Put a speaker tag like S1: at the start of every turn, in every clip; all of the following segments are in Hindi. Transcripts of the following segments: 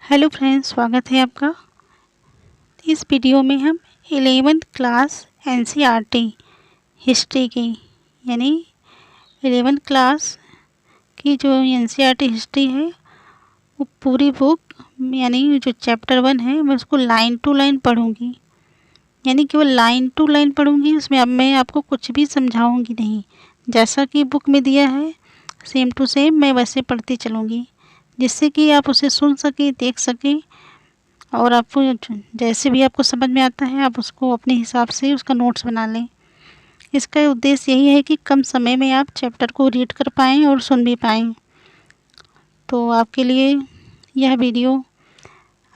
S1: हेलो फ्रेंड्स, स्वागत है आपका। इस वीडियो में हम 11th क्लास एनसीईआरटी हिस्ट्री की यानी 11th क्लास की जो एनसीईआरटी हिस्ट्री है वो पूरी बुक यानी जो चैप्टर 1 है मैं उसको लाइन टू लाइन पढ़ूंगी। यानी केवल लाइन टू लाइन पढ़ूंगी, उसमें अब मैं आपको कुछ भी समझाऊंगी नहीं। जैसा कि बुक में दिया है सेम टू सेम मैं वैसे पढ़ती चलूँगी, जिससे कि आप उसे सुन सकें, देख सकें और आपको जैसे भी आपको समझ में आता है आप उसको अपने हिसाब से उसका नोट्स बना लें। इसका उद्देश्य यही है कि कम समय में आप चैप्टर को रीड कर पाएँ और सुन भी पाएँ। तो आपके लिए यह वीडियो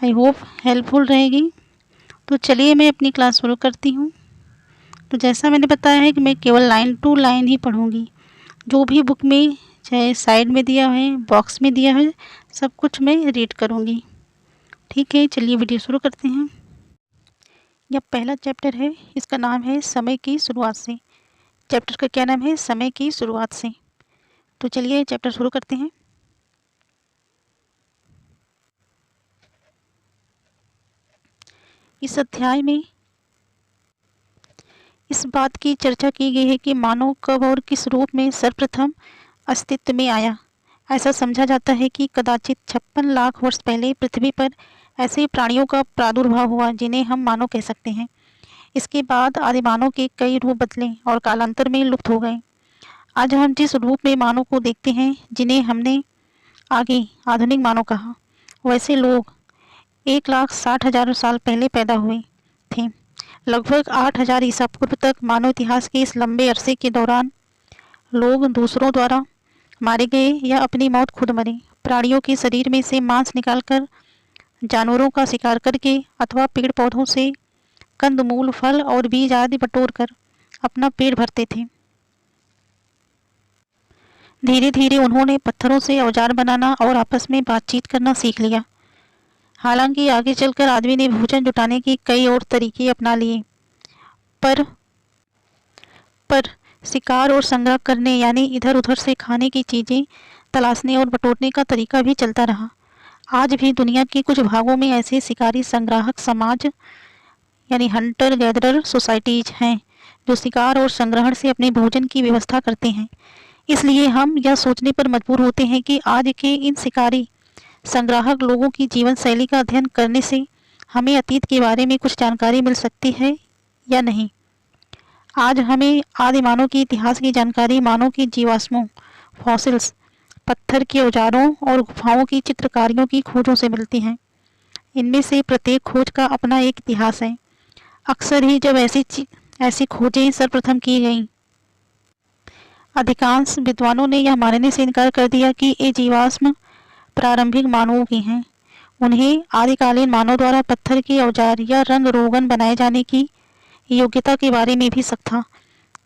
S1: आई होप हेल्पफुल रहेगी। तो चलिए मैं अपनी क्लास शुरू करती हूँ। तो जैसा मैंने बताया है कि मैं केवल लाइन टू लाइन ही पढ़ूँगी। जो भी बुक में चाहे साइड में दिया है, बॉक्स में दिया है, सब कुछ मैं रीड करूँगी। ठीक है, चलिए वीडियो शुरू करते हैं। यह पहला चैप्टर है, इसका नाम है समय की शुरुआत से। चैप्टर का क्या नाम है? समय की शुरुआत से। तो चलिए चैप्टर शुरू करते हैं। इस अध्याय में इस बात की चर्चा की गई है कि मानव कब और किस रूप में सर्वप्रथम अस्तित्व में आया। ऐसा समझा जाता है कि कदाचित 56 लाख वर्ष पहले पृथ्वी पर ऐसे प्राणियों का प्रादुर्भाव हुआ जिन्हें हम मानव कह सकते हैं। इसके बाद आदिमानव के कई रूप बदले और कालांतर में लुप्त हो गए। आज हम जिस रूप में मानव को देखते हैं, जिन्हें हमने आगे आधुनिक मानव कहा, वैसे लोग 1,60,000 साल पहले पैदा हुए थे। लगभग 8,000 ईसा पूर्व तक मानव इतिहास के इस लंबे अरसे के दौरान लोग दूसरों द्वारा मारे गए या अपनी मौत खुद मरे। प्राणियों के शरीर में से मांस निकालकर, जानवरों का शिकार करके अथवा पेड़ पौधों से कंदमूल, फल और बीज आदि बटोरकर अपना पेट भरते थे। धीरे धीरे उन्होंने पत्थरों से औजार बनाना और आपस में बातचीत करना सीख लिया। हालांकि आगे चलकर आदमी ने भोजन जुटाने के कई और तरीके अपना लिए, पर शिकार और संग्रह करने यानी इधर उधर से खाने की चीजें तलाशने और बटोरने का तरीका भी चलता रहा। आज भी दुनिया के कुछ भागों में ऐसे शिकारी संग्राहक समाज यानी हंटर गैदरर सोसाइटीज हैं जो शिकार और संग्रहण से अपने भोजन की व्यवस्था करते हैं। इसलिए हम यह सोचने पर मजबूर होते हैं कि आज के इन शिकारी संग्राहक लोगों की जीवन शैली का अध्ययन करने से हमें अतीत के बारे में कुछ जानकारी मिल सकती है या नहीं। आज हमें आदि मानव के इतिहास की जानकारी मानव के जीवाश्मों, फॉसिल्स, पत्थर के औजारों और गुफाओं की चित्रकारियों की खोजों से मिलती हैं। इनमें से प्रत्येक खोज का अपना एक इतिहास है। अक्सर ही जब ऐसी खोजें सर्वप्रथम की गईं, अधिकांश विद्वानों ने यह मानने से इनकार कर दिया कि ये जीवाश्म प्रारंभिक मानवों के हैं। उन्हें आदिकालीन मानव द्वारा पत्थर के औजार या रंग रोगन बनाए जाने की योग्यता के बारे में भी शक था।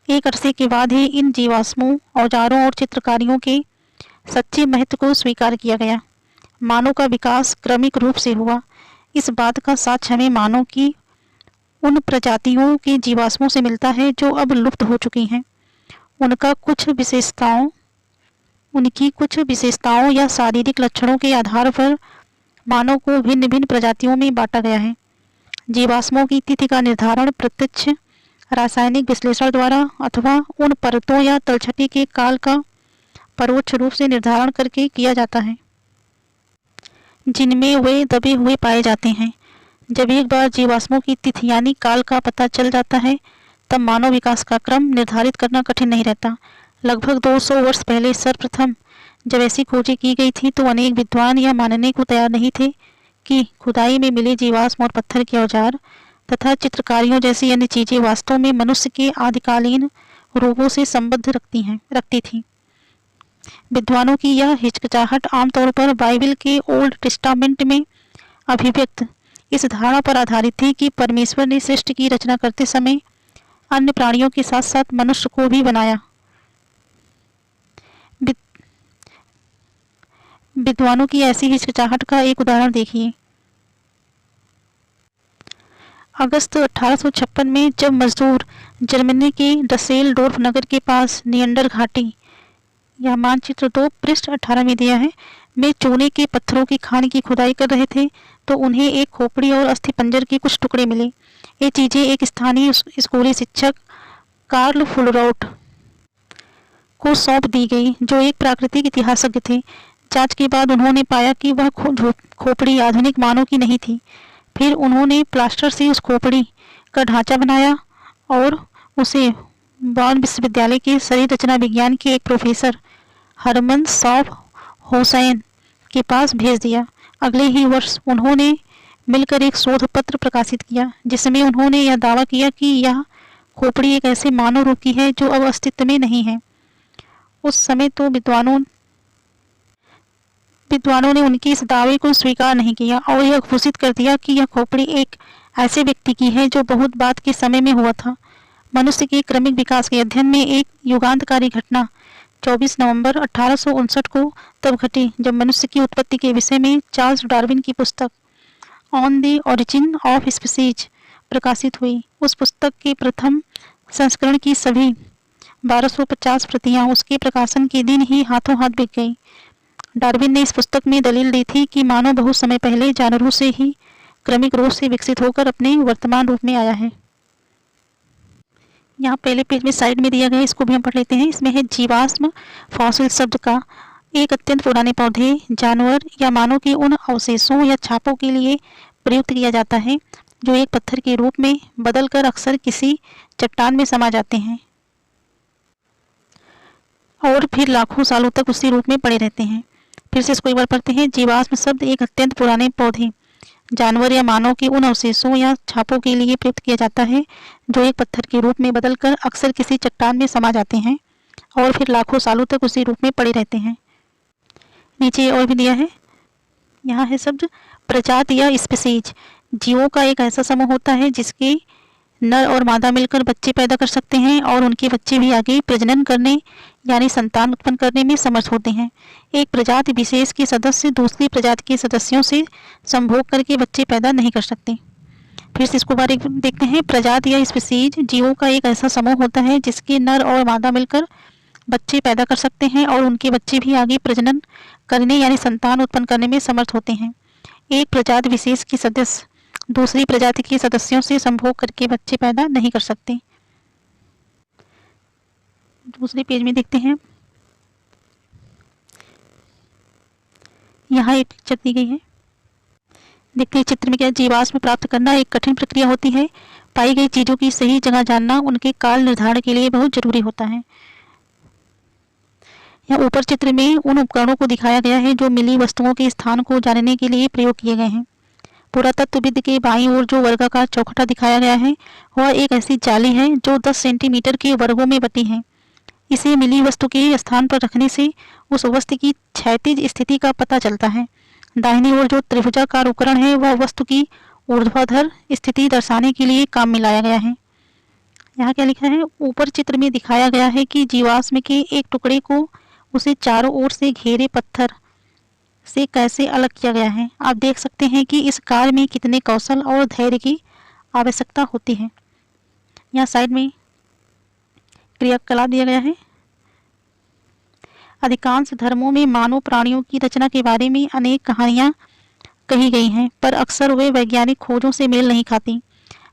S1: एक अरसे के बाद ही इन जीवाश्मों, औजारों और चित्रकारियों के सच्चे महत्व को स्वीकार किया गया। मानव का विकास क्रमिक रूप से हुआ। इस बात का साक्ष्य हमें मानव की उन प्रजातियों के जीवाश्मों से मिलता है जो अब लुप्त हो चुकी हैं। उनकी कुछ विशेषताओं या शारीरिक लक्षणों के आधार पर मानव को भिन्न भिन्न प्रजातियों में बांटा गया है। जीवाश्मों की तिथि का निर्धारण प्रत्यक्ष रासायनिक विश्लेषण द्वारा अथवा उन परतों या तलछटी के काल का परोक्ष रूप से निर्धारण करके किया जाता है जिनमें वे दबे हुए पाए जाते हैं। जब एक बार जीवाश्मों की तिथि यानी काल का पता चल जाता है, तब मानव विकास का क्रम निर्धारित करना कठिन नहीं रहता। लगभग 200 वर्ष पहले सर्वप्रथम जब ऐसी खोजें की गई थी तो अनेक विद्वान यह मानने को तैयार नहीं थे कि खुदाई में मिले जीवाश्म और पत्थर के औजार तथा चित्रकारियों जैसी अन्य चीजें वास्तव में मनुष्य के आदिकालीन रूपों से संबंध रखती थी। विद्वानों की यह हिचकिचाहट आमतौर पर बाइबल के ओल्ड टेस्टामेंट में अभिव्यक्त इस धारणा पर आधारित थी कि परमेश्वर ने सृष्टि की रचना करते समय अन्य प्राणियों के साथ साथ मनुष्य को भी बनाया। विद्वानों की ऐसी हिचकिचाहट का एक उदाहरण देखिए। अगस्त 1856 में जब मजदूर जर्मनी के डसेलडोर्फ नगर के पास नियंडर घाटी, यह मानचित्र 2 पृष्ठ 18 में दिया है, में चूने के पत्थरों की खान की खुदाई कर रहे थे तो उन्हें एक खोपड़ी और अस्थिपंजर के कुछ टुकड़े मिले। ये चीज़ें एक स्थानीय स्कूली शिक्षक कार्ल फुलराउट को सौंप दी गई, जो एक प्राकृतिक इतिहासज्ञ थे। जांच के बाद उन्होंने पाया कि वह खोपड़ी आधुनिक मानव की नहीं थी। फिर उन्होंने प्लास्टर से उस खोपड़ी का ढांचा बनाया और उसे बॉन विश्वविद्यालय के शरीर रचना विज्ञान के एक प्रोफेसर हरमन सॉफ हुसैन के पास भेज दिया। अगले ही वर्ष उन्होंने मिलकर एक शोध पत्र प्रकाशित किया, जिसमें उन्होंने यह दावा किया कि यह खोपड़ी एक ऐसे मानव रूप की है जो अब अस्तित्व में नहीं है। उस समय तो विद्वानों ने उनके इस दावे को स्वीकार नहीं किया और यह घोषित कर दिया कि यह खोपड़ी एक ऐसे व्यक्ति की है जो बहुत बाद के समय में हुआ था। मनुष्य के क्रमिक विकास के अध्ययन में एक युगांतकारी घटना 24 नवंबर 1859 को तब घटी जब मनुष्य की उत्पत्ति के विषय में चार्ल्स डार्विन की पुस्तक on the origin of species प्रकाशित हुई। उस पुस्तक के प्रथम संस्करण की सभी 1250 प्रतियां उसके प्रकाशन के दिन ही हाथों हाथ बिक गई। डार्विन ने इस पुस्तक में दलील दी थी कि मानव बहुत समय पहले जानवरों से ही क्रमिक रूप से विकसित होकर अपने वर्तमान रूप में आया है। यहाँ पहले पेज में साइड में दिया गया है, इसको भी हम पढ़ लेते हैं। इसमें है जीवाश्म फॉसिल शब्द का एक अत्यंत पुराने पौधे, जानवर या मानव के उन अवशेषों या छापों के लिए प्रयुक्त किया जाता है जो एक पत्थर के रूप में बदलकर अक्सर किसी चट्टान में समा जाते हैं और फिर लाखों सालों तक उसी रूप में पड़े रहते हैं। फिर से इसको एक बार पढ़ते हैं। जीवाश्म शब्द एक अत्यंत पुराने पौधे, जानवर या मानव के उन अवशेषों या छापों के लिए प्रयुक्त किया जाता है जो एक पत्थर के रूप में बदलकर अक्सर किसी चट्टान में समा जाते हैं और फिर लाखों सालों तक उसी रूप में पड़े रहते हैं। नीचे और भी दिया है, यहाँ है शब्द प्रजाति या स्पीसीज। जीवों का एक ऐसा समूह होता है जिसके नर और मादा मिलकर बच्चे पैदा कर सकते हैं और उनके बच्चे भी आगे प्रजनन करने यानी संतान उत्पन्न करने में समर्थ होते हैं। एक प्रजाति विशेष के सदस्य दूसरी प्रजाति के सदस्यों से संभोग करके बच्चे पैदा नहीं कर सकते। फिर से इसको बार देखते हैं। प्रजाति या स्पीसीज जीवों का एक ऐसा समूह होता है जिसके नर और मादा मिलकर बच्चे पैदा कर सकते हैं और उनके बच्चे भी आगे प्रजनन करने यानी संतान उत्पन्न करने में समर्थ होते हैं। एक प्रजाति विशेष के सदस्य दूसरी प्रजाति के सदस्यों से संभोग करके बच्चे पैदा नहीं कर सकते। दूसरे पेज में देखते हैं, यहाँ एक पिक्चर दी गई है। देखते हैं चित्र में क्या। जीवाश्म प्राप्त करना एक कठिन प्रक्रिया होती है। पाई गई चीजों की सही जगह जानना उनके काल निर्धारण के लिए बहुत जरूरी होता है। यहाँ ऊपर चित्र में उन उपकरणों को दिखाया गया है जो मिली वस्तुओं के स्थान को जानने के लिए प्रयोग किए गए हैं। पुरातत्वविद के बाईं ओर जो वर्गाकार चौखटा दिखाया गया है वह एक ऐसी जाली है जो 10 सेंटीमीटर के वर्गों में बटी है। इसे मिली वस्तु के स्थान पर रखने से उस वस्तु की क्षैतिज स्थिति का पता चलता है। दाहिनी ओर जो त्रिभुजाकार उपकरण है वह वस्तु की ऊर्ध्वाधर स्थिति दर्शाने के लिए काम में लाया गया है। यहाँ क्या लिखा है, ऊपर चित्र में दिखाया गया है कि जीवाश्म के एक टुकड़े को उसे चारों ओर से घेरे पत्थर से कैसे अलग किया गया है। आप देख सकते हैं कि इस कार्य में कितने कौशल और धैर्य की आवश्यकता होती है। यहाँ साइड में क्रियाकलाप दिया गया है। अधिकांश धर्मों में मानव प्राणियों की रचना के बारे में अनेक कहानियाँ कही गई हैं, पर अक्सर वे वैज्ञानिक खोजों से मेल नहीं खाती।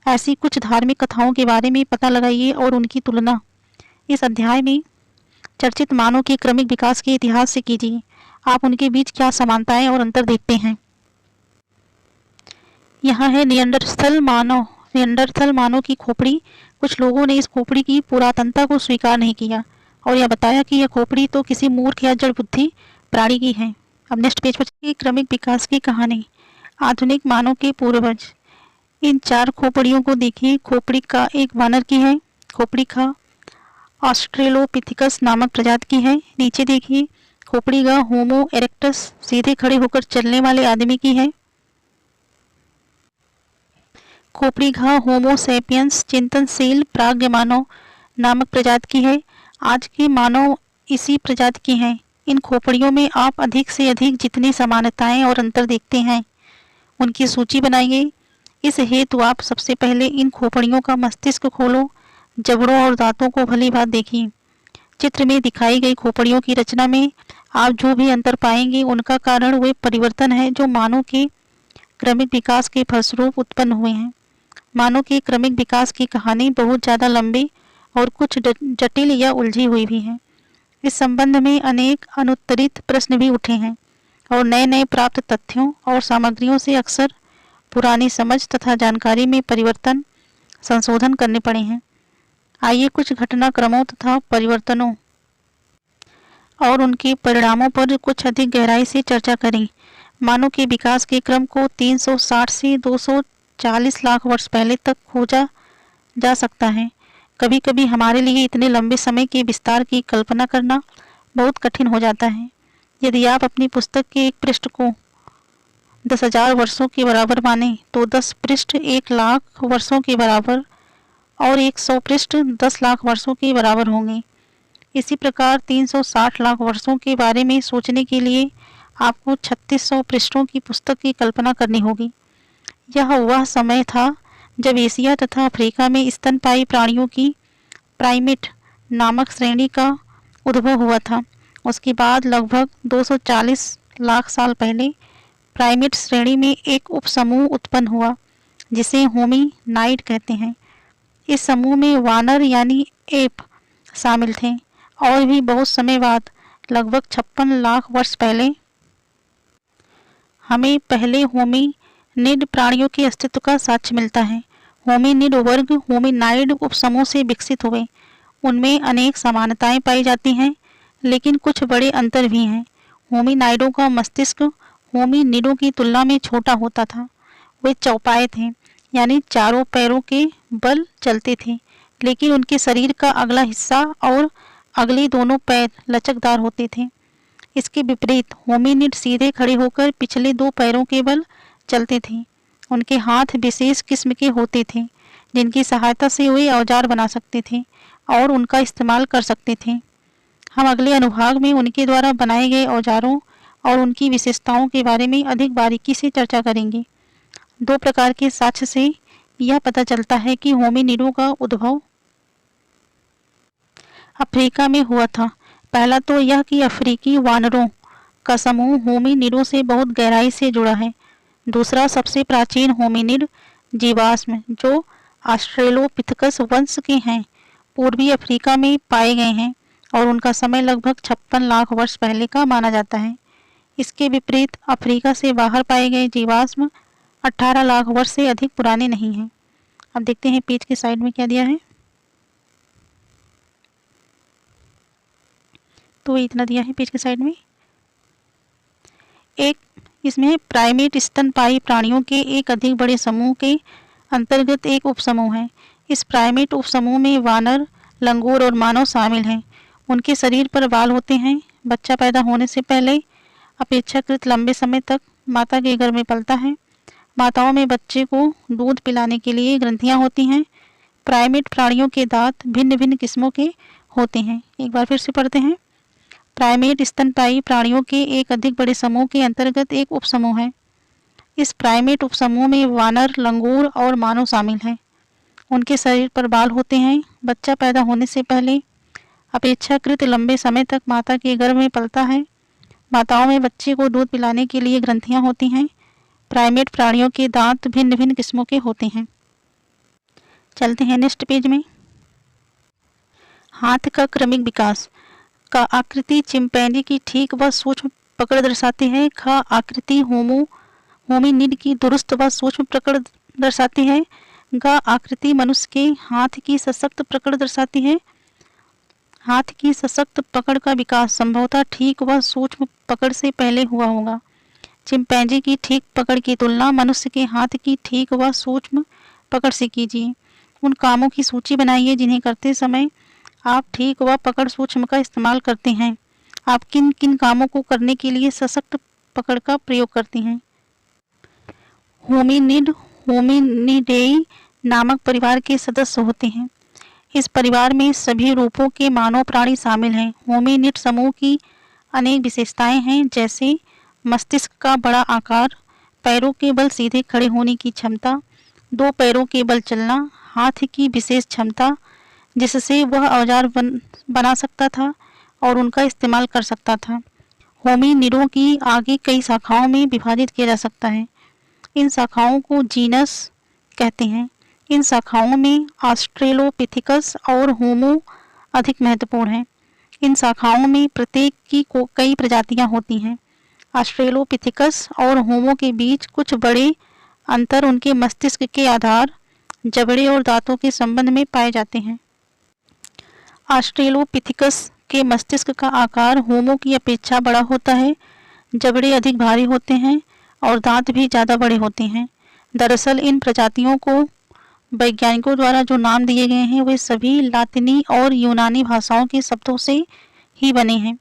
S1: ऐसी कुछ धार्मिक कथाओं के बारे में पता लगाइए और उनकी तुलना इस अध्याय में चर्चित मानव के क्रमिक विकास के इतिहास से कीजिए। आप उनके बीच क्या समानताएं और अंतर देखते हैं। यहाँ है निएंडरथल मानव। निएंडरथल मानव की खोपड़ी। कुछ लोगों ने इस खोपड़ी की पुरातनता को स्वीकार नहीं किया और यह बताया कि यह खोपड़ी तो किसी मूर्ख या जड़ बुद्धि प्राणी की है। अब नेक्स्ट पेज पर क्रमिक विकास की कहानी। आधुनिक मानव के पूर्वज। इन 4 खोपड़ियों को देखिए। खोपड़ी का एक वानर की है। खोपड़ी का ऑस्ट्रेलोपिथिकस नामक प्रजाति की है। नीचे देखिए, खोपड़ी का होमो इरेक्टस सीधे खड़े होकर चलने वाले आदमी की है। खोपड़ी घा होमो सैपियंस चिंतनशील प्राज्ञ मानव नामक प्रजाति की है। आज के मानव इसी प्रजाति के हैं। इन खोपड़ियों में आप अधिक से अधिक जितनी समानताएं और अंतर देखते हैं उनकी सूची बनाइए। इस हेतु आप सबसे पहले इन खोपड़ियों का मस्तिष्क खोलो, जबड़ों और दांतों को भली बात देखिए। चित्र में दिखाई गई खोपड़ियों की रचना में आप जो भी अंतर पाएंगे उनका कारण वे परिवर्तन है जो मानव के क्रमिक विकास के फलस्वरूप उत्पन्न हुए हैं। मानव के क्रमिक विकास की कहानी बहुत ज़्यादा लंबी और कुछ जटिल या उलझी हुई भी है। इस संबंध में अनेक अनुत्तरित प्रश्न भी उठे हैं और नए नए प्राप्त तथ्यों और सामग्रियों से अक्सर पुरानी समझ तथा जानकारी में परिवर्तन संशोधन करने पड़े हैं। आइए कुछ घटनाक्रमों तथा परिवर्तनों और उनके परिणामों पर कुछ अधिक गहराई से चर्चा करें। मानव के विकास के क्रम को 360 से 240 लाख वर्ष पहले तक खोजा जा सकता है। कभी कभी हमारे लिए इतने लंबे समय के विस्तार की कल्पना करना बहुत कठिन हो जाता है। यदि आप अपनी पुस्तक के एक पृष्ठ को 10,000 वर्षों के बराबर माने तो 10 पृष्ठ 1 लाख वर्षों के बराबर और 100 पृष्ठ 10 लाख वर्षों के बराबर होंगे। इसी प्रकार 360 लाख वर्षों के बारे में सोचने के लिए आपको 3600 पृष्ठों की पुस्तक की कल्पना करनी होगी। यह वह समय था जब एशिया तथा अफ्रीका में स्तनपायी प्राणियों की प्राइमेट नामक श्रेणी का उद्भव हुआ था। उसके बाद लगभग 240 लाख साल पहले प्राइमेट श्रेणी में एक उपसमूह उत्पन्न हुआ जिसे होमिनाइड कहते हैं। इस समूह में वानर यानी एप शामिल थे और भी बहुत समय बाद लगभग 56 लाख वर्ष पहले हमें पहले होमिनिड प्राणियों के अस्तित्व का साक्ष्य मिलता है। होमिनिड वर्ग होमिनाइड उपसमूह से विकसित हुए। उनमें अनेक समानताएं पाई जाती हैं लेकिन कुछ बड़े अंतर भी हैं। होमिनाइडों का मस्तिष्क होमिनिडों की तुलना में छोटा होता था। वे चौपाए थे यानी चारों पैरों के बल चलते थे, लेकिन उनके शरीर का अगला हिस्सा और अगले दोनों पैर लचकदार होते थे। इसके विपरीत होमिनिड सीधे खड़े होकर पिछले 2 पैरों के बल चलते थे। उनके हाथ विशेष किस्म के होते थे जिनकी सहायता से वे औजार बना सकते थे और उनका इस्तेमाल कर सकते थे। हम अगले अनुभाग में उनके द्वारा बनाए गए औजारों और उनकी विशेषताओं के बारे में अधिक बारीकी से चर्चा करेंगे। 2 प्रकार के साक्ष्य से यह पता चलता है कि होमिनिडों का उद्भव अफ्रीका में हुआ था। पहला तो यह कि अफ्रीकी वानरों का समूह होमिनिडों से बहुत गहराई से जुड़ा है। दूसरा, सबसे प्राचीन होमिनिड जीवाश्म जो ऑस्ट्रेलोपिथेकस वंश के हैं पूर्वी अफ्रीका में पाए गए हैं और उनका समय लगभग 56 लाख वर्ष पहले का माना जाता है। इसके विपरीत अफ्रीका से बाहर पाए गए जीवाश्म 18 लाख वर्ष से अधिक पुराने नहीं हैं। अब देखते हैं पेज के साइड में क्या दिया है। तो इतना दिया है पेज के साइड में। एक इसमें प्राइमेट स्तनपायी प्राणियों के एक अधिक बड़े समूह के अंतर्गत एक उपसमूह है। इस प्राइमेट उपसमूह में वानर, लंगूर और मानव शामिल हैं। उनके शरीर पर बाल होते हैं। बच्चा पैदा होने से पहले अपेक्षाकृत लंबे समय तक माता के गर्भ में पलता है। माताओं में बच्चे को दूध पिलाने के लिए ग्रंथियां होती हैं। प्राइमेट प्राणियों के दांत भिन्न भिन्न किस्मों के होते हैं। एक बार फिर से पढ़ते हैं। प्राइमेट स्तनपायी प्राणियों के एक अधिक बड़े समूह के अंतर्गत एक उपसमूह है। इस प्राइमेट उपसमूह में वानर, लंगूर और मानव शामिल हैं। उनके शरीर पर बाल होते हैं। बच्चा पैदा होने से पहले अपेक्षाकृत लंबे समय तक माता के गर्भ में पलता है। माताओं में बच्चे को दूध पिलाने के लिए ग्रंथियां होती हैं। प्राइमेट प्राणियों के दांत भिन्न भिन्न किस्मों के होते हैं। चलते हैं नेक्स्ट पेज में। हाथ का क्रमिक विकास। का आकृति चिंपैंजी की ठीक व सूक्ष्म पकड़ दर्शाती है। ख आकृति होमिनिड की दुरुस्त व सूक्ष्म पकड़ दर्शाती है। ग आकृति मनुष्य के हाथ की सशक्त पकड़ दर्शाती है। हाथ की सशक्त पकड़ का विकास संभवतः ठीक व सूक्ष्म पकड़ से पहले हुआ होगा। चिंपैंजी की ठीक पकड़ की तुलना मनुष्य के हाथ की ठीक व सूक्ष्म पकड़ से कीजिए। उन कामों की सूची बनाइए जिन्हें करते समय आप ठीक व पकड़ सूक्ष्म का इस्तेमाल करते हैं। आप किन किन कामों को करने के लिए सशक्त पकड़ का प्रयोग करते हैं। होमिनिड होमिनिडेई नामक परिवार के सदस्य होते हैं। इस परिवार में सभी रूपों के मानव प्राणी शामिल हैं। होमिनिड समूह की अनेक विशेषताएं हैं जैसे मस्तिष्क का बड़ा आकार, पैरों के बल सीधे खड़े होने की क्षमता, 2 पैरों के बल चलना, हाथ की विशेष क्षमता जिससे वह औजार बना सकता था और उनका इस्तेमाल कर सकता था। होमिनिडों की आगे कई शाखाओं में विभाजित किया जा सकता है। इन शाखाओं को जीनस कहते हैं। इन शाखाओं में ऑस्ट्रेलोपिथिकस और होमो अधिक महत्वपूर्ण हैं। इन शाखाओं में प्रत्येक की कई प्रजातियां होती हैं। ऑस्ट्रेलोपिथिकस और होमो के बीच कुछ बड़े अंतर उनके मस्तिष्क के आधार, जबड़े और दांतों के संबंध में पाए जाते हैं। ऑस्ट्रेलोपिथिकस के मस्तिष्क का आकार होमो की अपेक्षा बड़ा होता है, जबड़े अधिक भारी होते हैं और दांत भी ज़्यादा बड़े होते हैं। दरअसल इन प्रजातियों को वैज्ञानिकों द्वारा जो नाम दिए गए हैं वे सभी लातिनी और यूनानी भाषाओं के शब्दों से ही बने हैं।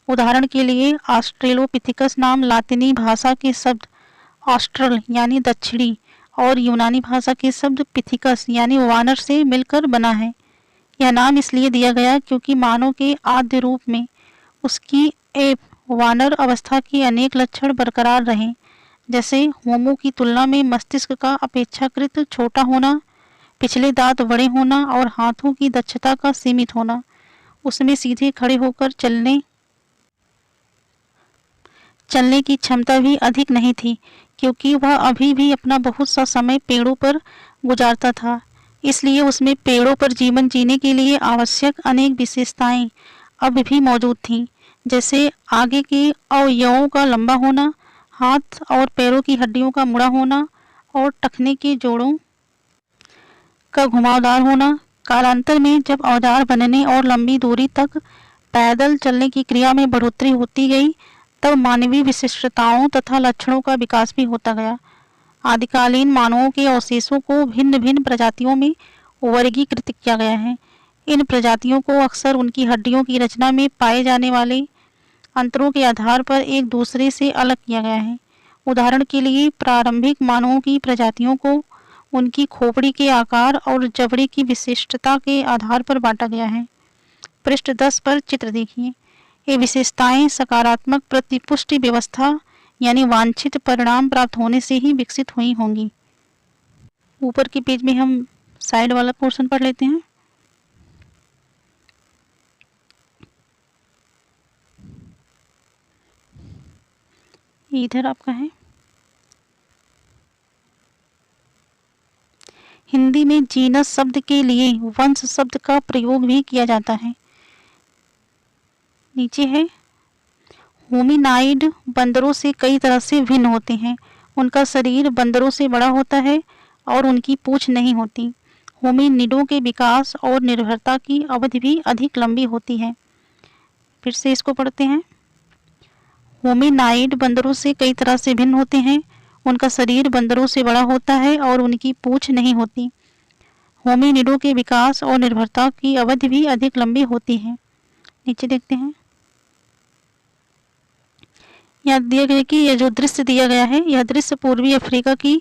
S1: उदाहरण के लिए ऑस्ट्रेलोपिथिकस नाम लातिनी भाषा के शब्द ऑस्ट्रल यानी दक्षिणी और यूनानी भाषा के शब्द पिथिकस यानी वानर से मिलकर बना है। यह नाम इसलिए दिया गया क्योंकि मानव के आद्य रूप में उसकी एप वानर अवस्था के अनेक लक्षण बरकरार रहे, जैसे होमो की तुलना में मस्तिष्क का अपेक्षाकृत छोटा होना, पिछले दांत बड़े होना और हाथों की दक्षता का सीमित होना। उसमें सीधे खड़े होकर चलने की क्षमता भी अधिक नहीं थी, क्योंकि वह अभी भी अपना बहुत सा समय पेड़ों पर गुजारता था। इसलिए उसमें पेड़ों पर जीवन जीने के लिए आवश्यक अनेक विशेषताएं अब भी मौजूद थीं, जैसे आगे के अवयवों का लंबा होना, हाथ और पैरों की हड्डियों का मुड़ा होना और टखने के जोड़ों का घुमावदार होना। कालांतर में जब औजार बनने और लंबी दूरी तक पैदल चलने की क्रिया में बढ़ोतरी होती गई, तब मानवीय विशिष्टताओं तथा लक्षणों का विकास भी होता गया। आदिकालीन मानवों के अवशेषों को भिन्न भिन्न प्रजातियों में वर्गीकृत किया गया है। इन प्रजातियों को अक्सर उनकी हड्डियों की रचना में पाए जाने वाले अंतरों के आधार पर एक दूसरे से अलग किया गया है। उदाहरण के लिए प्रारंभिक मानवों की प्रजातियों को उनकी खोपड़ी के आकार और जबड़े की विशिष्टता के आधार पर बांटा गया है। पृष्ठ 10 पर चित्र देखिए। ये विशेषताएं सकारात्मक प्रतिपुष्टि व्यवस्था यानी वांछित परिणाम प्राप्त होने से ही विकसित हुई होंगी। ऊपर के पेज में हम साइड वाला पोर्शन पढ़ लेते हैं। इधर आपका है। हिंदी में जीनस शब्द के लिए वंश शब्द का प्रयोग भी किया जाता है। नीचे है, होमिनाइड बंदरों से कई तरह से भिन्न होते हैं। उनका शरीर बंदरों से बड़ा होता है और उनकी पूंछ नहीं होती। होमिनिडों के विकास और निर्भरता की अवधि भी अधिक लंबी होती है। फिर से इसको पढ़ते हैं। होमिनाइड बंदरों से कई तरह से भिन्न होते हैं। उनका शरीर बंदरों से बड़ा होता है और उनकी पूंछ नहीं होती। होमिनिडों के विकास और निर्भरता की अवधि भी अधिक लंबी होती है। नीचे देखते हैं। यहाँ दिया गया कि यह जो दृश्य दिया गया है, यह दृश्य पूर्वी अफ्रीका की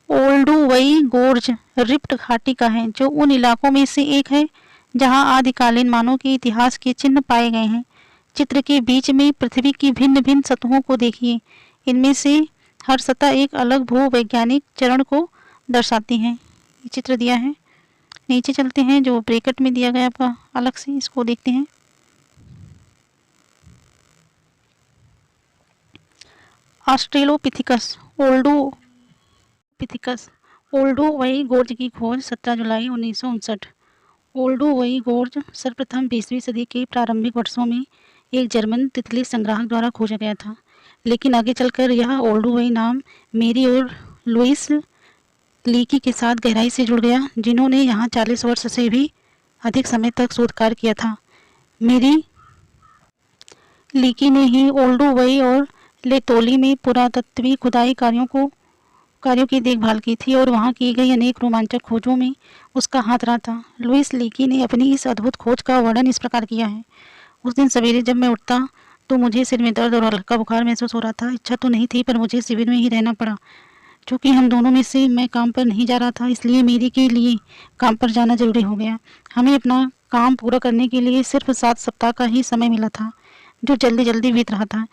S1: ओल्डुवई गोर्ज रिफ्ट घाटी का है, जो उन इलाकों में से एक है जहां आदिकालीन मानव के इतिहास के चिन्ह पाए गए हैं। चित्र के बीच में पृथ्वी की भिन्न भिन्न सतहों को देखिए। इनमें से हर सतह एक अलग भूवैज्ञानिक चरण को दर्शाती है। ये चित्र दिया है। नीचे चलते हैं, जो ब्रैकेट में दिया गया आपका अलग से, इसको देखते हैं। ऑस्ट्रेलोपिथिकस ओल्डुवई गोर्ज की खोज 17 जुलाई 1959। ओल्डुवई गोर्ज सर्वप्रथम 20वीं सदी के प्रारंभिक वर्षों में एक जर्मन तितली संग्राहक द्वारा खोजा गया था, लेकिन आगे चलकर यह ओल्डुवई नाम मेरी और लुइस लीकी के साथ गहराई से जुड़ गया, जिन्होंने यहाँ 40 वर्ष से भी अधिक समय तक शोध कार्य किया था। मेरी लीकी ने ही ओल्डुवई और लेतोली में पुरातत्वीय खुदाई कार्यों की देखभाल की थी और वहां की गई अनेक रोमांचक खोजों में उसका हाथ रहा था। लुइस लीकी ने अपनी इस अद्भुत खोज का वर्णन इस प्रकार किया है। उस दिन सवेरे जब मैं उठता तो मुझे सिर में दर्द और हल्का बुखार महसूस हो रहा था। इच्छा तो नहीं थी, पर मुझे शिविर में ही रहना पड़ा। चूँकि हम दोनों में से मैं काम पर नहीं जा रहा था, इसलिए मेरी के लिए काम पर जाना जरूरी हो गया। हमें अपना काम पूरा करने के लिए सिर्फ 7 सप्ताह का ही समय मिला था, जो जल्दी जल्दी बीत रहा था।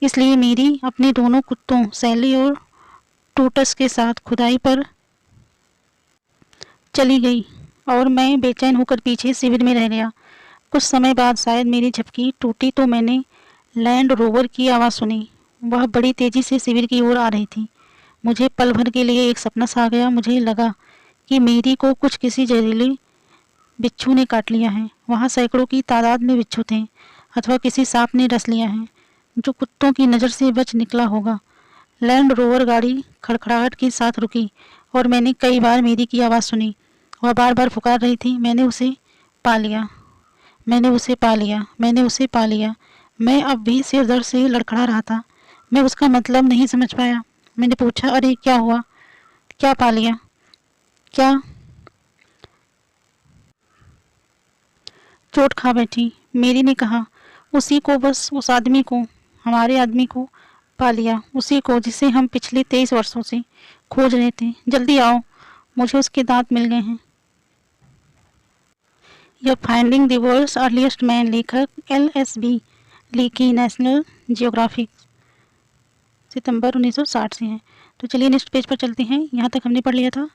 S1: इसलिए मेरी अपने दोनों कुत्तों सैली और टूटस के साथ खुदाई पर चली गई और मैं बेचैन होकर पीछे शिविर में रह गया। कुछ समय बाद शायद मेरी झपकी टूटी तो मैंने लैंड रोवर की आवाज़ सुनी। वह बड़ी तेजी से शिविर की ओर आ रही थी। मुझे पल भर के लिए एक सपना सा आ गया। मुझे लगा कि मेरी को कुछ किसी जहरीले बिच्छू ने काट लिया है। वहाँ सैकड़ों की तादाद में बिच्छू थे, अथवा किसी सांप ने डस लिया है जो कुत्तों की नज़र से बच निकला होगा। लैंड रोवर गाड़ी खड़खड़ाहट के साथ रुकी और मैंने कई बार मेरी की आवाज़ सुनी। वह बार बार पुकार रही थी, मैंने उसे पा लिया, मैंने उसे पा लिया, मैंने उसे पा लिया। मैं अब भी सिर दर्द से लड़खड़ा रहा था। मैं उसका मतलब नहीं समझ पाया। मैंने पूछा, अरे क्या हुआ, क्या पा लिया, क्या? चोट खा बैठी, मेरी ने कहा। उसी को, बस उस आदमी को, हमारे आदमी को पा लिया, उसी को जिसे हम पिछले 23 वर्षों से खोज रहे थे। जल्दी आओ, मुझे उसके दांत मिल गए हैं। यह finding the world's earliest man लेखक LSB ली की नेशनल जियोग्राफिक सितंबर 1960 से है। तो चलिए नेक्स्ट पेज पर चलते हैं। यहाँ तक हमने पढ़ लिया था।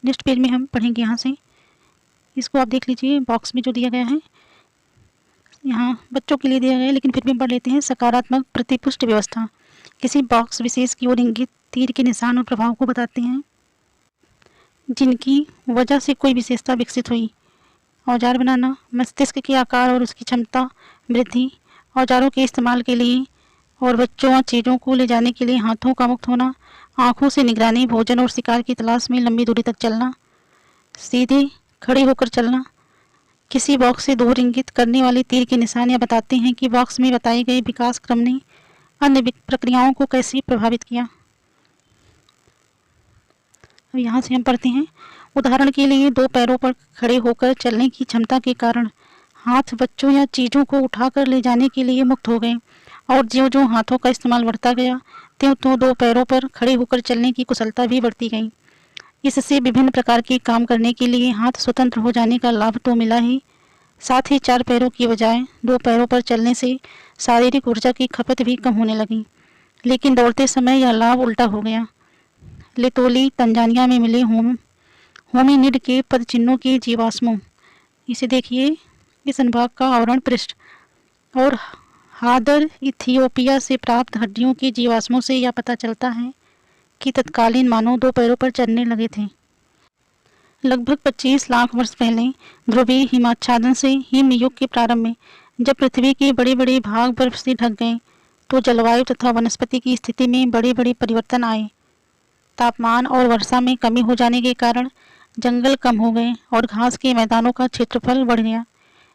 S1: नेक्स्ट पेज में हम पढ़ेंगे यहाँ से। इसको आप देख लीजिए, बॉक्स में जो दिया गया है यहाँ बच्चों के लिए दिया गया है, लेकिन फिर भी पढ़ लेते हैं। सकारात्मक प्रतिपुष्ट व्यवस्था किसी बॉक्स विशेष की ओर इंगित तीर के निशान और प्रभाव को बताते हैं जिनकी वजह से कोई विशेषता विकसित हुई। औजार बनाना, मस्तिष्क के आकार और उसकी क्षमता वृद्धि, औजारों के इस्तेमाल के लिए और बच्चों और चीज़ों को ले जाने के लिए हाथों का मुक्त होना, आँखों से निगरानी, भोजन और शिकार की तलाश में लंबी दूरी तक चलना, सीधे खड़े होकर चलना। किसी बॉक्स से दूर इंगित करने वाले तीर के निशान या बताते हैं कि बॉक्स में बताए गए विकास क्रम ने अन्य प्रक्रियाओं को कैसे प्रभावित किया। अब यहाँ से हम पढ़ते हैं। उदाहरण के लिए 2 पैरों पर खड़े होकर चलने की क्षमता के कारण हाथ बच्चों या चीज़ों को उठाकर ले जाने के लिए मुक्त हो गए, और ज्यों ज्यों हाथों का इस्तेमाल बढ़ता गया त्यों त्यों 2 पैरों पर खड़े होकर चलने की कुशलता भी बढ़ती गई। इससे विभिन्न प्रकार के काम करने के लिए हाथ स्वतंत्र हो जाने का लाभ तो मिला ही, साथ ही 4 पैरों की बजाय 2 पैरों पर चलने से शारीरिक ऊर्जा की खपत भी कम होने लगी। लेकिन दौड़ते समय यह लाभ उल्टा हो गया। लेतोली तंजानिया में मिले होमिनिड के पदचिन्हों के जीवाश्मों, इसे देखिए इस अनुभाग का आवरण पृष्ठ, और हादर इथियोपिया से प्राप्त हड्डियों के जीवाश्मों से यह पता चलता है कि तत्कालीन मानव 2 पैरों पर चलने लगे थे। लगभग 25 लाख वर्ष पहले ध्रुवीय हिमाच्छादन से हिम युग के प्रारंभ में जब पृथ्वी के बड़े बड़े भाग बर्फ से ढक गए तो जलवायु तथा वनस्पति की स्थिति में बड़े बड़े परिवर्तन आए। तापमान और वर्षा में कमी हो जाने के कारण जंगल कम हो गए और घास के मैदानों का क्षेत्रफल बढ़ गया,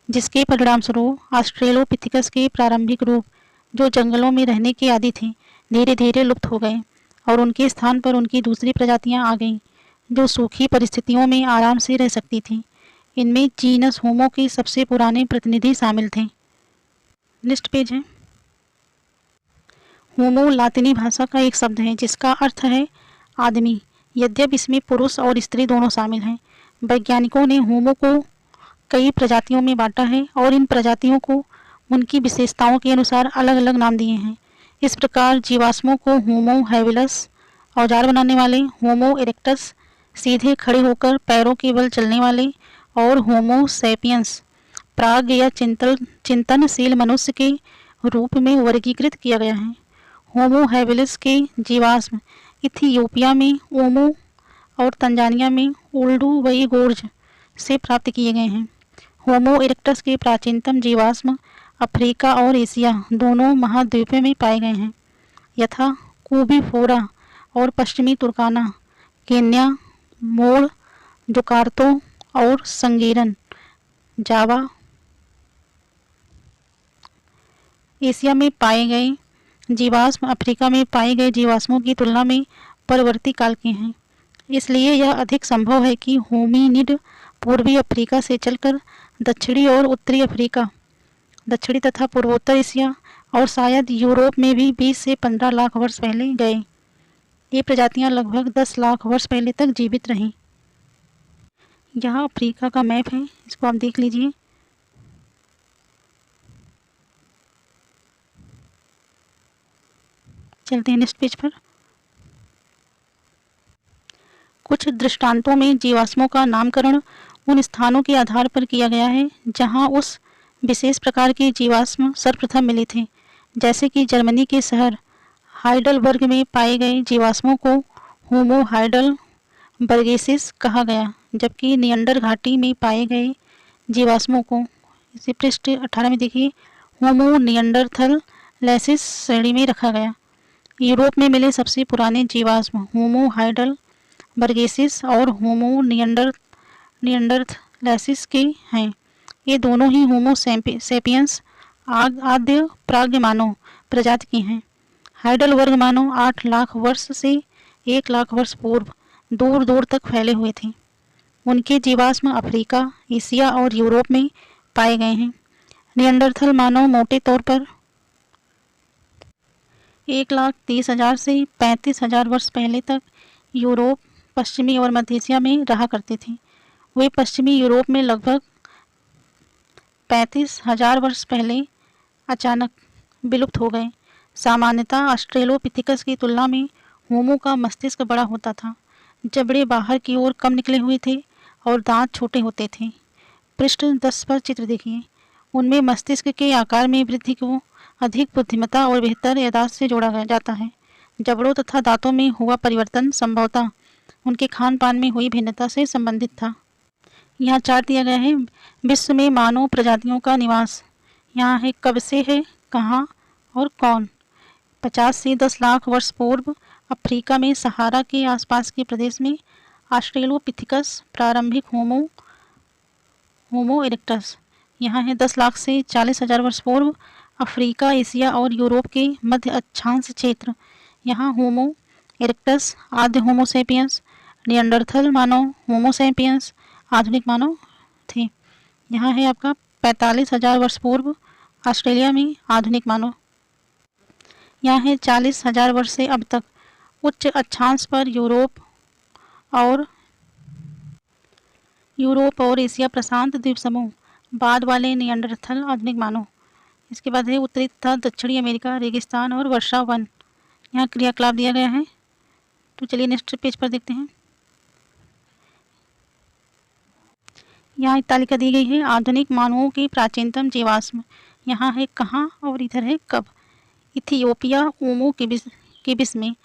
S1: जिसके परिणामस्वरूप ऑस्ट्रेलोपिथेकस के प्रारंभिक रूप जो जंगलों में रहने के आदी थे धीरे धीरे लुप्त हो गए और उनके स्थान पर उनकी दूसरी प्रजातियां आ गईं जो सूखी परिस्थितियों में आराम से रह सकती थीं। इनमें जीनस होमो के सबसे पुराने प्रतिनिधि शामिल थे। नेक्स्ट पेज है। होमो लातिनी भाषा का एक शब्द है जिसका अर्थ है आदमी, यद्यपि इसमें पुरुष और स्त्री दोनों शामिल हैं। वैज्ञानिकों ने होमो को कई प्रजातियों में बांटा है और इन प्रजातियों को उनकी विशेषताओं के अनुसार अलग अलग नाम दिए हैं। इस प्रकार जीवाश्मों को होमो हैबिलस, औजार बनाने वाले, होमो इरेक्टस, सीधे खड़े होकर पैरों के बल चलने वाले, और होमो सैपियंस, प्राग या चिंतनशील मनुष्य के रूप में वर्गीकृत किया गया है। होमो हैबिलिस के जीवाश्म इथियोपिया में ओमो और तंजानिया में ओल्डुवईगोर्ज से प्राप्त किए गए हैं। होमो इरेक्टस के प्राचीनतम जीवाश्म अफ्रीका और एशिया दोनों महाद्वीपों में पाए गए हैं, यथा कूबीफोरा और पश्चिमी तुर्काना, केन्या, मोड़, जोकार्तो और संगीरन, जावा। एशिया में पाए गए जीवाश्म अफ्रीका में पाए गए जीवाश्मों की तुलना में परवर्ती काल के हैं। इसलिए यह अधिक संभव है कि होमिनिड पूर्वी अफ्रीका से चलकर दक्षिणी और उत्तरी अफ्रीका, दक्षिणी तथा पूर्वोत्तर एशिया और शायद यूरोप में भी 20 से 15 लाख वर्ष पहले गए। ये प्रजातियां लगभग 10 लाख वर्ष पहले तक जीवित रहीं। यह अफ्रीका का मैप है, इसको आप देख लीजिए। चलते हैं नेक्स्ट पेज पर। कुछ दृष्टांतों में जीवाश्मों का नामकरण उन स्थानों के आधार पर किया गया है जहां उस विशेष प्रकार के जीवाश्म सर्वप्रथम मिले थे। जैसे कि जर्मनी के शहर हाइडलबर्ग में पाए गए जीवाश्मों को होमो हाइडलबर्गेसिस कहा गया, जबकि नियंडर घाटी में पाए गए जीवाश्मों को, इसे पृष्ठ 18 में देखिए, होमो नियंडरथलैसिस श्रेणी में रखा गया। यूरोप में मिले सबसे पुराने जीवाश्म होमो हाइडलबर्गेसिस और होमो नियंडरथलैसिस के हैं। ये दोनों ही होमो सेपियंस आद्य प्राग्ञ मानव प्रजाति के हैं। हाइडलबर्ग मानव 8 लाख वर्ष से 1 लाख वर्ष पूर्व दूर दूर तक फैले हुए थे। उनके जीवाश्म अफ्रीका, एशिया और यूरोप में पाए गए हैं। नियंडरथल मानव मोटे तौर पर 1,30,000 से 35,000 वर्ष पहले तक यूरोप, पश्चिमी और मध्य एशिया में रहा करते थे। वे पश्चिमी यूरोप में लगभग 35,000 वर्ष पहले अचानक विलुप्त हो गए। सामान्यतः ऑस्ट्रेलोपिथेकस की तुलना में होमो का मस्तिष्क बड़ा होता था, जबड़े बाहर की ओर कम निकले हुए थे और दांत छोटे होते थे। पृष्ठ 10 पर चित्र देखिए। उनमें मस्तिष्क के आकार में वृद्धि को अधिक बुद्धिमत्ता और बेहतर याददाश्त से जोड़ा जाता है। जबड़ों तथा दांतों में हुआ परिवर्तन संभवतः उनके खान पान में हुई भिन्नता से संबंधित था। यहाँ चार्ट दिया गया है विश्व में मानव प्रजातियों का निवास। यहाँ है कब से है, कहाँ और कौन। 50 से 10 लाख वर्ष पूर्व अफ्रीका में सहारा के आसपास के प्रदेश में ऑस्ट्रेलोपिथेकस प्रारंभिक होमो इरेक्टस। यहाँ है 10 लाख से 40,000 वर्ष पूर्व अफ्रीका, एशिया और यूरोप के मध्य अक्षांश क्षेत्र। यहाँ होमो इरेक्टस आद्य होमो सेपियंस, नियंडरथल मानव होमो सेपियंस आधुनिक मानव थे। यहाँ है आपका 45,000 वर्ष पूर्व ऑस्ट्रेलिया में आधुनिक मानव। यहाँ है 40,000 वर्ष से अब तक उच्च अक्षांश पर यूरोप और एशिया प्रशांत द्वीप समूह बाद वाले नियंडरथल आधुनिक मानव। इसके बाद है उत्तरी तथा दक्षिणी अमेरिका, रेगिस्तान और वर्षा वन। यहाँ क्रियाकलाप दिया गया है। तो चलिए नेक्स्ट पेज पर देखते हैं। यहाँ एक तालिका दी गई है आधुनिक मानवों के प्राचीनतम जीवाश्म। यहाँ है कहाँ और इधर है कब। इथियोपिया ओमो केबिस में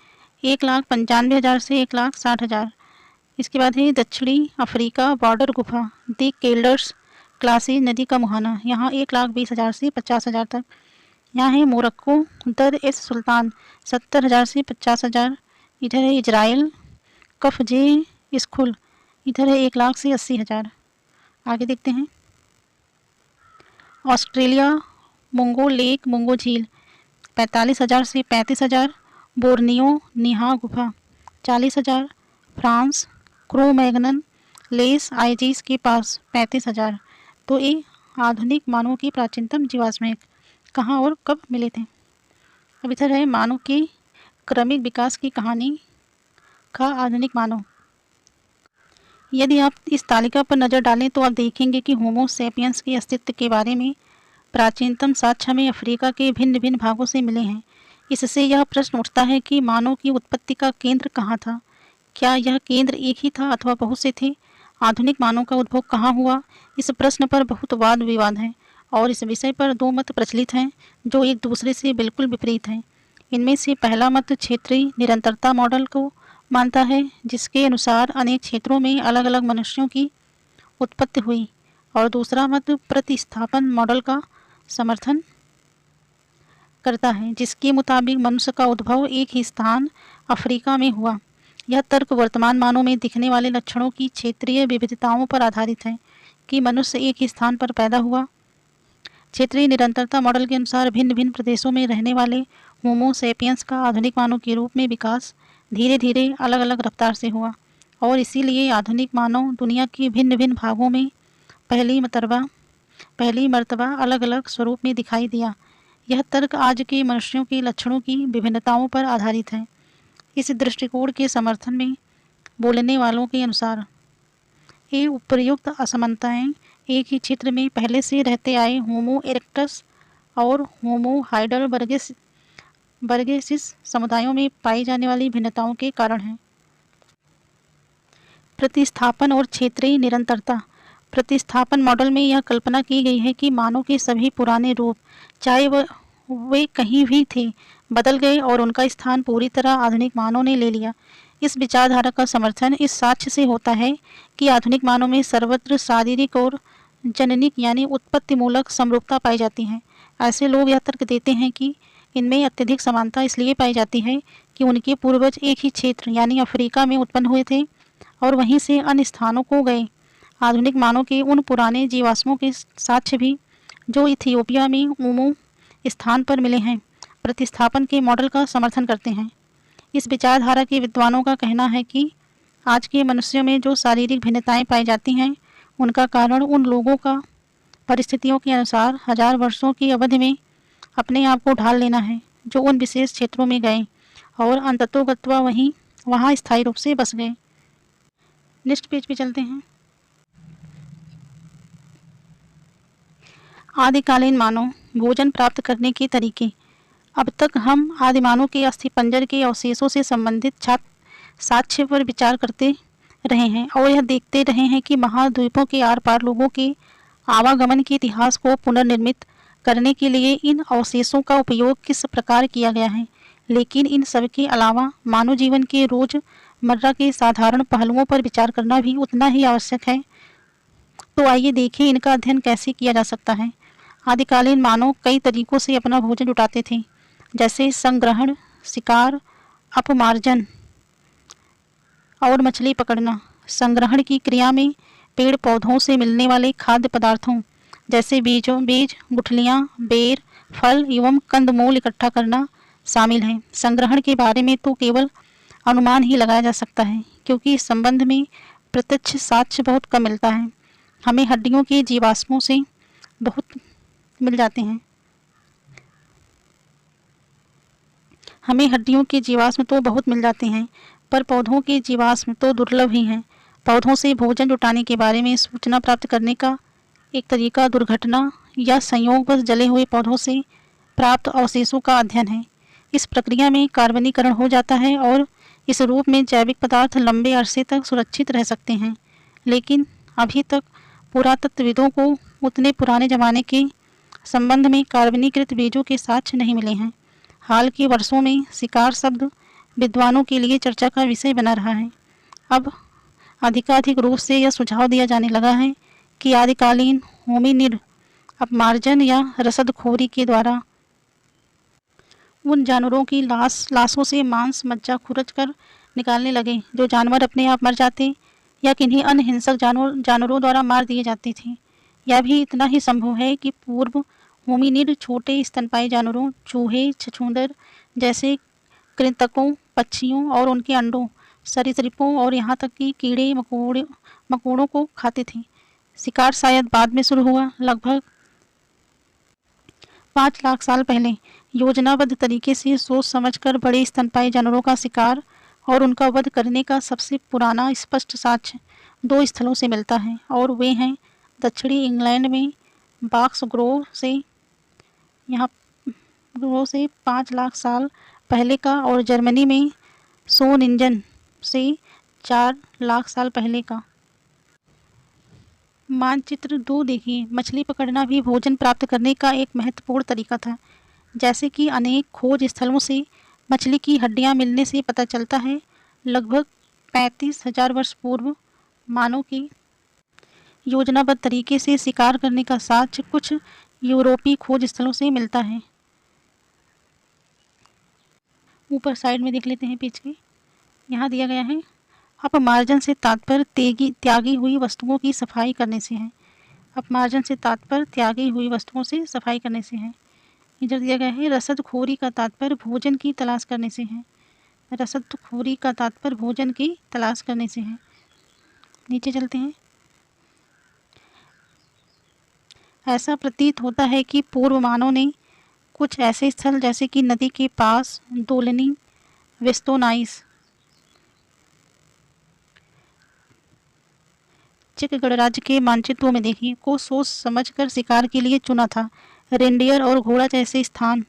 S1: 1,95,000 से 1,60,000। इसके बाद है दक्षिणी अफ्रीका बॉर्डर गुफा दी केल्डर्स क्लासी नदी का मुहाना। यहाँ 1,20,000 से 50,000 तक। यहाँ है मोरक्को दर एस सुल्तान 70,000 से 50,000। इधर है इजराइल कफ जे स्कुल, इधर है 1 लाख से 80,000। आगे देखते हैं। ऑस्ट्रेलिया मोंगो लेक मोंगो झील 45,000 से 35,000। बोर्नियो निहा गुफा 40,000। फ्रांस क्रोमैग्नन लेस आइजीज के पास 35,000। तो ये आधुनिक मानव की प्राचीनतम जीवाश्म कहाँ और कब मिले थे। अब इधर है मानव के क्रमिक विकास की कहानी का आधुनिक मानव। यदि आप इस तालिका पर नज़र डालें तो आप देखेंगे कि होमो सेपियंस के अस्तित्व के बारे में प्राचीनतम साक्ष्य हमें अफ्रीका के भिन्न भिन्न भागों से मिले हैं। इससे यह प्रश्न उठता है कि मानव की उत्पत्ति का केंद्र कहाँ था। क्या यह केंद्र एक ही था अथवा बहुत से थे। आधुनिक मानव का उद्भव कहाँ हुआ, इस प्रश्न पर बहुत वाद विवाद है और इस विषय पर 2 मत प्रचलित हैं जो एक दूसरे से बिल्कुल विपरीत हैं। इनमें से पहला मत क्षेत्रीय निरंतरता मॉडल को मानता है, जिसके अनुसार अनेक क्षेत्रों में अलग अलग मनुष्यों की उत्पत्ति हुई, और दूसरा मत प्रतिस्थापन मॉडल का समर्थन करता है, जिसके मुताबिक मनुष्य का उद्भव एक ही स्थान अफ्रीका में हुआ। यह तर्क वर्तमान मानव में दिखने वाले लक्षणों की क्षेत्रीय विविधताओं पर आधारित है कि मनुष्य एक ही स्थान पर पैदा हुआ। क्षेत्रीय निरंतरता मॉडल के अनुसार भिन्न भिन्न प्रदेशों में रहने वाले होमो सेपियंस का आधुनिक मानव के रूप में विकास धीरे धीरे अलग अलग रफ्तार से हुआ, और इसीलिए आधुनिक मानव दुनिया के भिन्न भिन्न भागों में पहली मर्तबा अलग अलग स्वरूप में दिखाई दिया। यह तर्क आज के मनुष्यों के लक्षणों की विभिन्नताओं पर आधारित है। इस दृष्टिकोण के समर्थन में बोलने वालों के अनुसार ये उपर्युक्त असमानताएं एक ही क्षेत्र में पहले से रहते आए होमो इरेक्टस और होमो हाइडलबर्गेसिस समुदायों में पाई जाने वाली भिन्नताओं के कारण हैं। प्रतिस्थापन और क्षेत्रीय निरंतरता। प्रतिस्थापन मॉडल में यह कल्पना की गई है कि मानव के सभी पुराने रूप, चाहे वे कहीं भी थे बदल गए और उनका स्थान पूरी तरह आधुनिक मानव ने ले लिया। इस विचारधारा का समर्थन इस साक्ष्य से होता है कि आधुनिक मानव में सर्वत्र शारीरिक और जननिक यानी उत्पत्ति मूलक समरूपता पाई जाती है। ऐसे लोग यह तर्क देते हैं कि इनमें अत्यधिक समानता इसलिए पाई जाती है कि उनके पूर्वज एक ही क्षेत्र यानी अफ्रीका में उत्पन्न हुए थे और वहीं से अन्य स्थानों को गए। आधुनिक मानव के उन पुराने जीवाश्मों के साक्ष्य भी जो इथियोपिया में उमू स्थान पर मिले हैं प्रतिस्थापन के मॉडल का समर्थन करते हैं। इस विचारधारा के विद्वानों का कहना है कि आज के मनुष्यों में जो शारीरिक भिन्नताएं पाई जाती हैं उनका कारण उन लोगों का परिस्थितियों के अनुसार हजार वर्षों की अवधि में अपने आप को ढाल लेना है जो उन विशेष क्षेत्रों में गए और अंततोगत्वा वहाँ स्थायी रूप से बस गए। नेक्स्ट पेज पे चलते हैं। आदिकालीन मानव भोजन प्राप्त करने के तरीके। अब तक हम आदिमानव के अस्थिपंजर के अवशेषों से संबंधित साक्ष्य पर विचार करते रहे हैं और यह देखते रहे हैं कि महाद्वीपों के आर पार लोगों के आवागमन के इतिहास को पुनर्निर्मित करने के लिए इन अवशेषों का उपयोग किस प्रकार किया गया है। लेकिन इन सब के अलावा मानव जीवन के रोजमर्रा के साधारण पहलुओं पर विचार करना भी उतना ही आवश्यक है। तो आइए देखें इनका अध्ययन कैसे किया जा सकता है। आदिकालीन मानव कई तरीकों से अपना भोजन जुटाते थे, जैसे संग्रहण, शिकार, अपमार्जन और मछली पकड़ना। संग्रहण की क्रिया में पेड़ पौधों से मिलने वाले खाद्य पदार्थों जैसे बीज, गुठलियाँ, बेर, फल एवं कंदमूल इकट्ठा करना शामिल है। संग्रहण के बारे में तो केवल अनुमान ही लगाया जा सकता है क्योंकि इस संबंध में प्रत्यक्ष साक्ष्य बहुत कम मिलता है। हमें हड्डियों के जीवाश्मों से बहुत मिल जाते हैं। हमें हड्डियों के जीवाश्म तो बहुत मिल जाते हैं पर पौधों के जीवाश्म तो दुर्लभ ही हैं। पौधों से भोजन जुटाने के बारे में सूचना प्राप्त करने का एक तरीका दुर्घटना या संयोगवश जले हुए पौधों से प्राप्त अवशेषों का अध्ययन है। इस प्रक्रिया में कार्बनीकरण हो जाता है और इस रूप में जैविक पदार्थ लंबे अरसे तक सुरक्षित रह सकते हैं। लेकिन अभी तक पुरातत्वविदों को उतने पुराने जमाने के संबंध में कार्बनीकृत बीजों के साक्ष्य नहीं मिले हैं। हाल के वर्षों में शिकार शब्द विद्वानों के लिए चर्चा का विषय बना रहा है। अब अधिकाधिक रूप से यह सुझाव दिया जाने लगा है कि आदिकालीन होमिनिड अपमार्जन या रसदखोरी के द्वारा उन जानवरों की लाशों से मांस मज्जा खुरच कर निकालने लगे जो जानवर अपने आप मर जाते या किन्हीं अन्य हिंसक जानवरों द्वारा मार दिए जाते थे। यह भी इतना ही संभव है कि पूर्व होमिनिड छोटे स्तनपायी जानवरों, चूहे, छछूंदर जैसे कृंतकों, पक्षियों और उनके अंडों, सरीसृपों और यहाँ तक कि कीड़े मकोड़ों को खाते थे। शिकार शायद बाद में शुरू हुआ, लगभग 5 लाख साल पहले। योजनाबद्ध तरीके से सोच समझकर बड़े स्तनपायी जानवरों का शिकार और उनका वध करने का सबसे पुराना स्पष्ट साक्ष्य 2 स्थलों से मिलता है और वे हैं दक्षिणी इंग्लैंड में बॉक्स ग्रोव से 5 लाख साल पहले का और जर्मनी में सोनिंजन से 4 लाख साल पहले का। मानचित्र 2 देखिए। मछली पकड़ना भी भोजन प्राप्त करने का एक महत्वपूर्ण तरीका था। जैसे कि अनेक खोज स्थलों से मछली की हड्डियां मिलने से पता चलता है, लगभग 35,000 वर्ष पूर्व मानव की योजनाबद्ध तरीके से शिकार करने का साक्ष्य कुछ यूरोपीय खोज स्थलों से मिलता है। ऊपर साइड में देख लेते हैं पेज के। यहाँ दिया गया है अपमार्जन से तात्पर्य त्यागी हुई वस्तुओं की सफाई करने से है। अपमार्जन से तात्पर्य त्यागी हुई वस्तुओं से सफाई करने से है। इधर दिया गया है रसदखोरी का तात्पर्य भोजन की तलाश करने से है। रसदखोरी का तात्पर्य भोजन की तलाश करने से है। नीचे चलते हैं। ऐसा प्रतीत होता है कि पूर्व मानव ने कुछ ऐसे स्थल जैसे कि नदी के पास दोलनी वेस्तोनाइस चेक गणराज्य के मानचित्रों में देखिए को सोच समझकर शिकार के लिए चुना था। रेंडियर और घोड़ा जैसे स्थान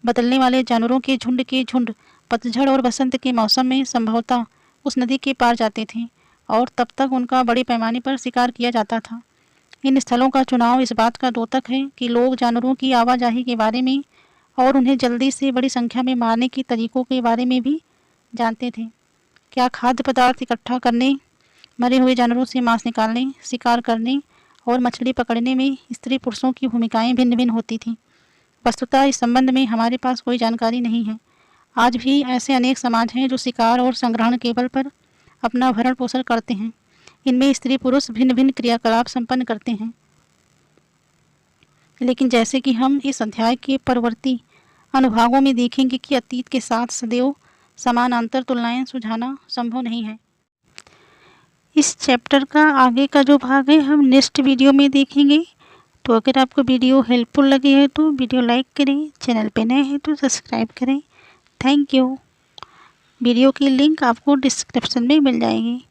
S1: बदलने वाले जानवरों के झुंड पतझड़ और बसंत के मौसम में संभवतः उस नदी के पार जाते थे और तब तक उनका बड़े पैमाने पर शिकार किया जाता था। इन स्थलों का चुनाव इस बात का द्योतक है कि लोग जानवरों की आवाजाही के बारे में और उन्हें जल्दी से बड़ी संख्या में मारने के तरीकों के बारे में भी जानते थे। क्या खाद्य पदार्थ इकट्ठा करने, मरे हुए जानवरों से मांस निकालने, शिकार करने और मछली पकड़ने में स्त्री पुरुषों की भूमिकाएं भिन्न भिन्न होती थीं। वस्तुतः इस संबंध में हमारे पास कोई जानकारी नहीं है। आज भी ऐसे अनेक समाज हैं जो शिकार और संग्रहण के बल पर अपना भरण पोषण करते हैं। इनमें स्त्री पुरुष भिन्न भिन्न क्रियाकलाप संपन्न करते हैं। लेकिन जैसे कि हम इस अध्याय के परवर्ती अनुभागों में देखेंगे कि अतीत के साथ सदैव समानांतर तुलनाएं सुझाना संभव नहीं है। इस चैप्टर का आगे का जो भाग है हम नेक्स्ट वीडियो में देखेंगे। तो अगर आपको वीडियो हेल्पफुल लगी है तो वीडियो लाइक करें, चैनल पे नए हैं तो सब्सक्राइब करें। Thank you. वीडियो की लिंक आपको डिस्क्रिप्शन में मिल जाएगी।